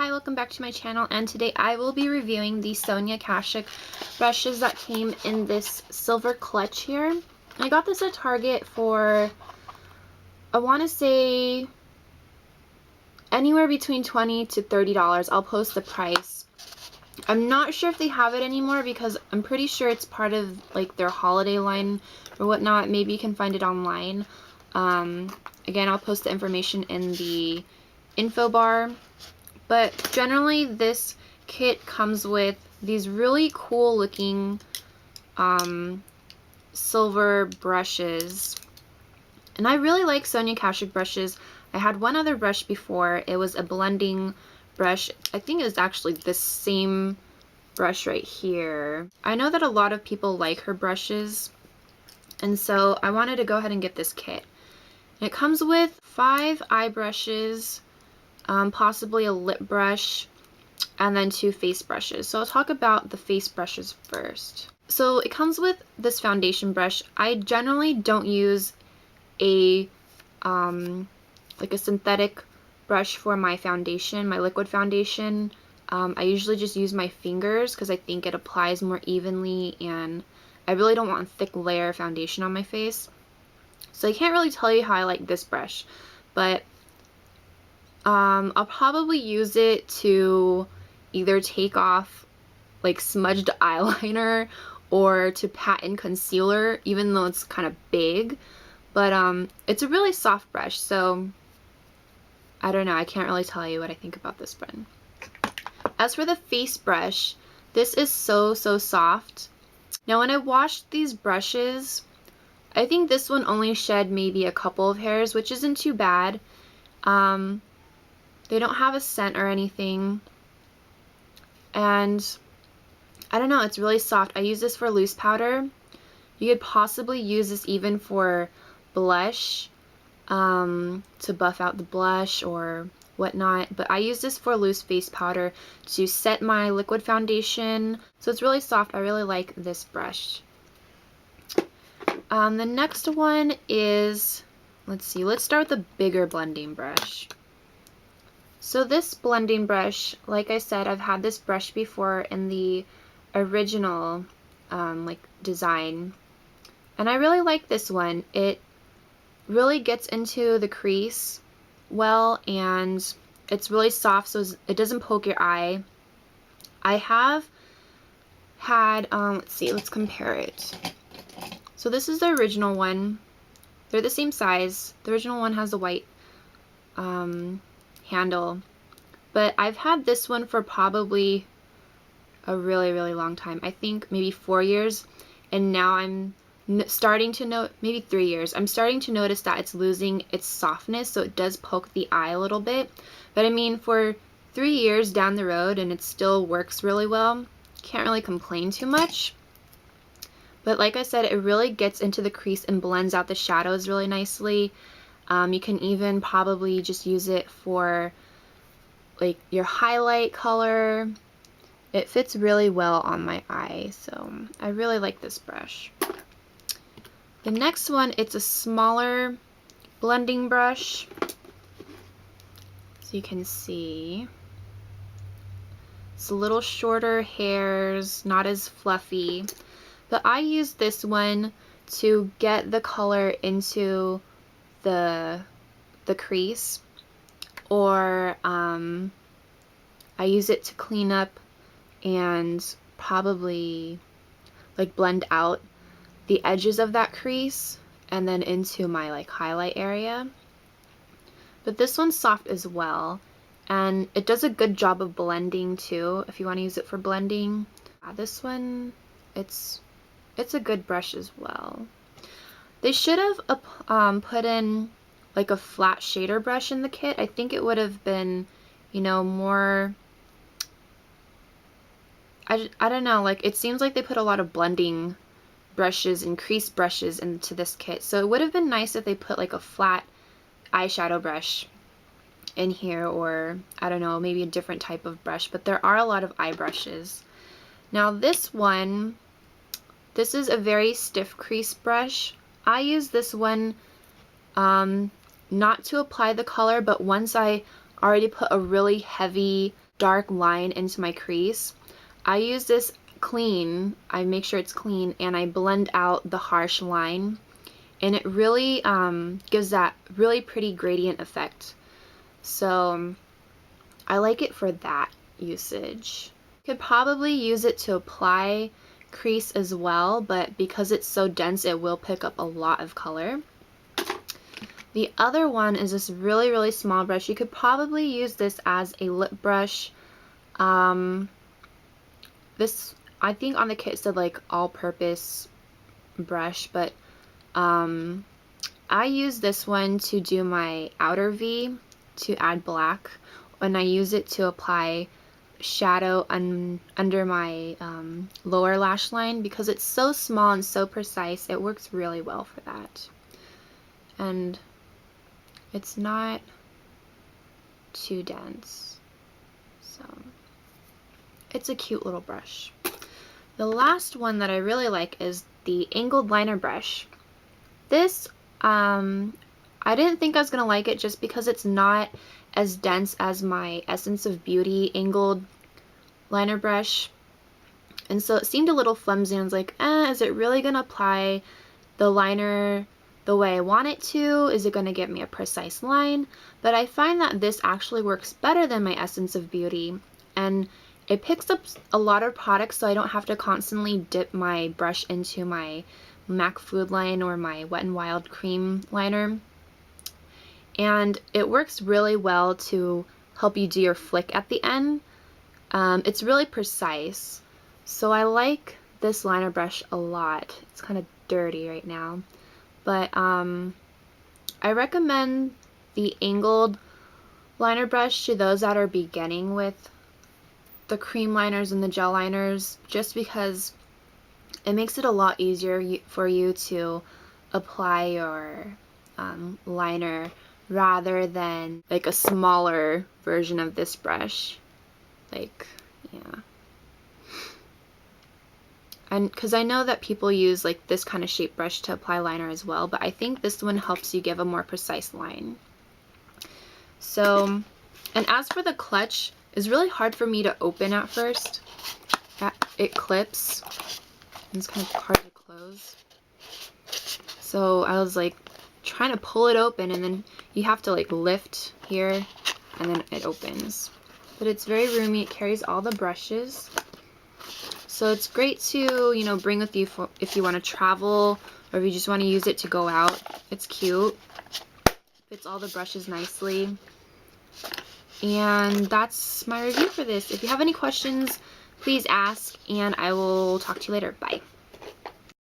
Hi, welcome back to my channel, and today I will be reviewing the Sonia Kashuk brushes that came in this silver clutch here. I got this at Target for, I want to say, anywhere between $20 to $30. I'll post the price. I'm not sure if they have it anymore because I'm pretty sure it's part of like their holiday line or whatnot. Maybe you can find it online. Again, I'll post the information in the info bar. But generally, this kit comes with these really cool looking silver brushes. And I really like Sonia Kashuk brushes. I had one other brush before. It was a blending brush. I think it was actually this same brush right here. I know that a lot of people like her brushes, and so I wanted to go ahead and get this kit. And it comes with 5 eye brushes, possibly a lip brush, and then 2 face brushes. So I'll talk about the face brushes first. So it comes with this foundation brush. I generally don't use a like a synthetic brush for my foundation, my liquid foundation. I usually just use my fingers because I think it applies more evenly, and I really don't want a thick layer of foundation on my face. So I can't really tell you how I like this brush, but I'll probably use it to either take off like smudged eyeliner or to pat in concealer, even though it's kind of big. But it's a really soft brush, so I don't know, I can't really tell you what I think about this one. As for the face brush, this is so soft. Now when I washed these brushes, I think this one only shed maybe a couple of hairs, which isn't too bad. They don't have a scent or anything, and I don't know, it's really soft. I use this for loose powder. You could possibly use this even for blush, to buff out the blush or whatnot, but I use this for loose face powder to set my liquid foundation. So it's really soft. I really like this brush. The next one is, let's start with the bigger blending brush. So this blending brush, like I said, I've had this brush before in the original like design, and I really like this one. It really gets into the crease well, and it's really soft, so it doesn't poke your eye. I have had, let's compare it. So this is the original one. They're the same size. The original one has the white handle, but I've had this one for probably a really long time. I think maybe 4 years, and now I'm starting to note, maybe 3 years, I'm starting to notice that it's losing its softness, so it does poke the eye a little bit. But I mean, for 3 years down the road and it still works really well, can't really complain too much. But like I said, it really gets into the crease and blends out the shadows really nicely. You can even probably just use it for like your highlight color. It fits really well on my eye, so I really like this brush. The next one, it's a smaller blending brush. So you can see it's a little shorter hairs, not as fluffy. But I use this one to get the color into the crease, or I use it to clean up and probably like blend out the edges of that crease and then into my like highlight area. But this one's soft as well, and it does a good job of blending too if you want to use it for blending. This one, it's a good brush as well. They should have put in like a flat shader brush in the kit. I think it would have been, you know, more, I don't know, like it seems like they put a lot of blending brushes and crease brushes into this kit. So it would have been nice if they put like a flat eyeshadow brush in here, or I don't know, maybe a different type of brush, but there are a lot of eye brushes. Now this one, this is a very stiff crease brush. I use this one not to apply the color, but once I already put a really heavy dark line into my crease, I use this clean. I make sure it's clean, and I blend out the harsh line, and it really gives that really pretty gradient effect. So I like it for that usage. Could probably use it to apply crease as well, but because it's so dense, it will pick up a lot of color. The other one is this really, really small brush. You could probably use this as a lip brush. This, I think on the kit said like all-purpose brush, but I use this one to do my outer V to add black, and I use it to apply shadow under my lower lash line. Because it's so small and so precise, it works really well for that. And it's not too dense, so it's a cute little brush. The last one that I really like is the angled liner brush. This, I didn't think I was going to like it just because it's not as dense as my Essence of Beauty angled liner brush. And so it seemed a little flimsy, and I was like, is it really going to apply the liner the way I want it to? Is it going to give me a precise line? But I find that this actually works better than my Essence of Beauty, and it picks up a lot of products, so I don't have to constantly dip my brush into my MAC Food line or my Wet n Wild cream liner. And it works really well to help you do your flick at the end. It's really precise, so I like this liner brush a lot. It's kind of dirty right now, but I recommend the angled liner brush to those that are beginning with the cream liners and the gel liners, just because it makes it a lot easier for you to apply your liner rather than like a smaller version of this brush. Like, yeah. And because I know that people use like this kind of shape brush to apply liner as well, but I think this one helps you give a more precise line. So, and as for the clutch, it's really hard for me to open at first. It clips, and it's kind of hard to close. So I was like trying to pull it open, and then you have to like lift here, and then it opens. But it's very roomy. It carries all the brushes. So it's great to, you know, bring with you if you want to travel, or if you just want to use it to go out. It's cute. Fits all the brushes nicely. And that's my review for this. If you have any questions, please ask, and I will talk to you later. Bye.